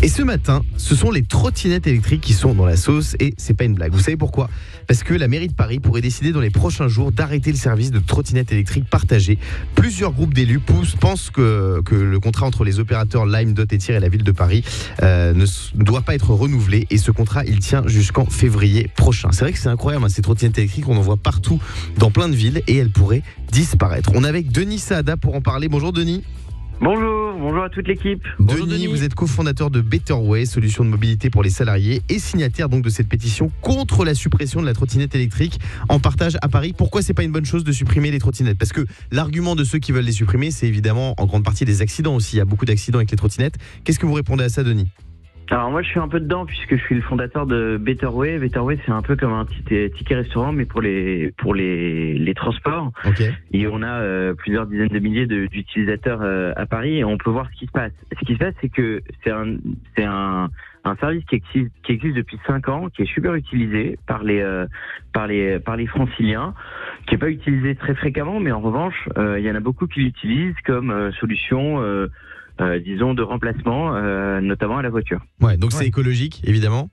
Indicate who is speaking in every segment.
Speaker 1: Et ce matin, ce sont les trottinettes électriques qui sont dans la sauce et c'est pas une blague. Vous savez pourquoi ? Parce que la mairie de Paris pourrait décider dans les prochains jours d'arrêter le service de trottinettes électriques partagées. Plusieurs groupes d'élus pensent que le contrat entre les opérateurs Lime, Dot et Tir et la ville de Paris ne doit pas être renouvelé et ce contrat il tient jusqu'en février prochain. C'est vrai que c'est incroyable, ces trottinettes électriques, on en voit partout dans plein de villes et elles pourraient disparaître. On est avec Denis Saada pour en parler. Bonjour Denis.
Speaker 2: Bonjour à toute l'équipe.
Speaker 1: Denis, vous êtes cofondateur de Better Way, solution de mobilité pour les salariés et signataire donc de cette pétition contre la suppression de la trottinette électrique en partage à Paris. Pourquoi c'est pas une bonne chose de supprimer les trottinettes ? Parce que l'argument de ceux qui veulent les supprimer, c'est évidemment en grande partie des accidents aussi. Il y a beaucoup d'accidents avec les trottinettes. Qu'est-ce que vous répondez à ça, Denis ?
Speaker 2: Alors moi je suis un peu dedans puisque je suis le fondateur de Better Way. Better Way c'est un peu comme un ticket restaurant mais pour les transports.
Speaker 1: Okay.
Speaker 2: Et on a plusieurs dizaines de milliers d'utilisateurs à Paris et on peut voir ce qui se passe. Ce qui se passe c'est que c'est un service qui existe depuis 5 ans, qui est super utilisé par les franciliens, qui est pas utilisé très fréquemment mais en revanche il y en a beaucoup qui l'utilisent comme solution disons de remplacement, notamment à la voiture.
Speaker 1: Ouais, donc c'est écologique, évidemment.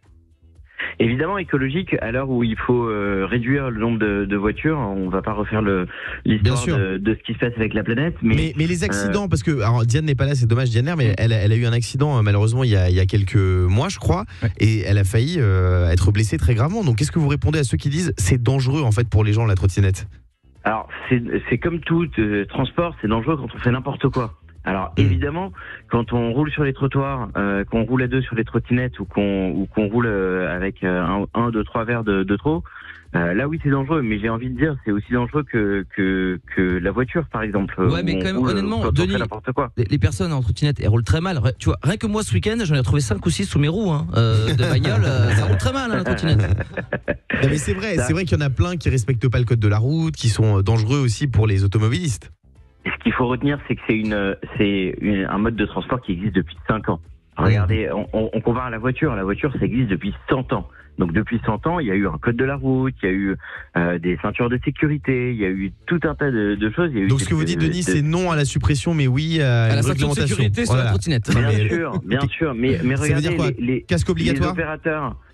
Speaker 2: Évidemment écologique, à l'heure où il faut réduire le nombre de voitures. On va pas refaire l'histoire de ce qui se passe avec la planète.
Speaker 1: Mais les accidents, parce que alors Diane n'est pas là, c'est dommage Diane, mais elle a eu un accident malheureusement il y a quelques mois je crois, et elle a failli être blessée très gravement. Donc qu'est-ce que vous répondez à ceux qui disent c'est dangereux en fait pour les gens la trottinette ?
Speaker 2: Alors c'est comme tout transport, c'est dangereux quand on fait n'importe quoi. Alors évidemment, quand on roule sur les trottoirs, qu'on roule à deux sur les trottinettes ou qu'on roule avec un, deux, trois verres de trop, là oui c'est dangereux. Mais j'ai envie de dire c'est aussi dangereux que la voiture par exemple.
Speaker 3: Ouais, mais quand même honnêtement, Denis, les personnes en trottinette elles roulent très mal. Tu vois, rien que moi ce week-end j'en ai retrouvé 5 ou 6 sous mes roues de bagnole. Ça roule très mal la trottinette.
Speaker 1: Non, mais c'est vrai qu'il y en a plein qui respectent pas le code de la route, qui sont dangereux aussi pour les automobilistes.
Speaker 2: Ce qu'il faut retenir, c'est que c'est un mode de transport qui existe depuis 5 ans. Regardez, on compare à la voiture. La voiture, ça existe depuis 100 ans. Donc depuis 100 ans, il y a eu un code de la route, il y a eu des ceintures de sécurité, il y a eu tout un tas de choses. Il y a eu
Speaker 1: donc ce que vous dites, Denis, c'est non à la suppression, mais oui à
Speaker 3: la ceinture de sécurité sur la trottinette.
Speaker 2: Bien sûr. Mais regardez,
Speaker 1: les casques obligatoires.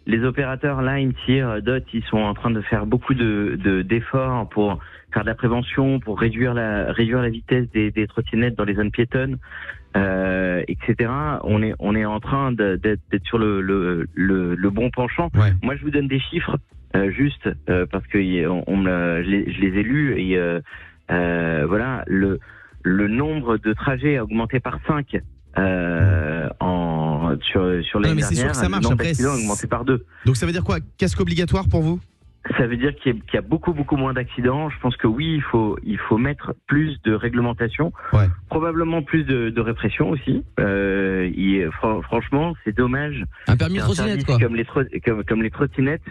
Speaker 2: Les opérateurs Lime, Tir, Dot, ils sont en train de faire beaucoup d'efforts pour faire de la prévention, pour réduire la vitesse des trottinettes dans les zones piétonnes, etc. On est en train d'être sur le bon penchant. Ouais. Moi, je vous donne des chiffres juste parce que je les ai lus et voilà le nombre de trajets a augmenté par 5. Sur l'année dernière,
Speaker 1: le nombre
Speaker 2: d'accidents a augmenté par 2.
Speaker 1: Donc ça veut dire quoi ? Casque obligatoire pour vous ?
Speaker 2: Ça veut dire qu'il y a beaucoup moins d'accidents. Je pense que oui, il faut mettre plus de réglementation, probablement plus de répression aussi. Franchement, c'est dommage.
Speaker 3: Un permis de trottinette quoi.
Speaker 2: Comme les trottinettes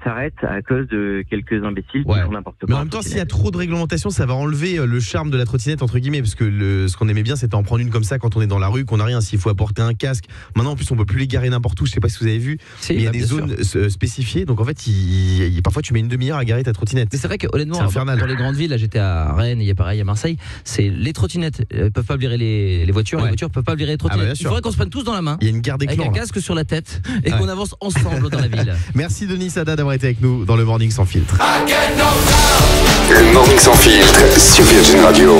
Speaker 2: s'arrête à cause de quelques imbéciles qui font n'importe quoi.
Speaker 1: Mais en même temps, s'il y a trop de réglementation, ça va enlever le charme de la trottinette entre guillemets, parce que ce qu'on aimait bien, c'était en prendre une comme ça quand on est dans la rue, qu'on n'a rien, s'il faut apporter un casque. Maintenant, en plus, on peut plus les garer n'importe où. Je sais pas si vous avez vu, mais il y a des zones spécifiées. Donc en fait, parfois, tu mets une demi-heure à garer ta trottinette.
Speaker 3: Mais c'est vrai que honnêtement, dans les grandes villes, là, j'étais à Rennes, il y a pareil à Marseille. C'est les trottinettes peuvent pas virer les voitures, les voitures peuvent pas virer les trottinettes. Il faudrait qu'on se prenne tous dans la main.
Speaker 1: Il y a une garde des clans,
Speaker 3: avec un casque sur la tête et qu'on avance ensemble dans la ville.
Speaker 1: Merci Denis Saada d'avoir été avec nous dans le Morning Sans Filtre.
Speaker 4: Le Morning Sans Filtre sur Virgin Radio.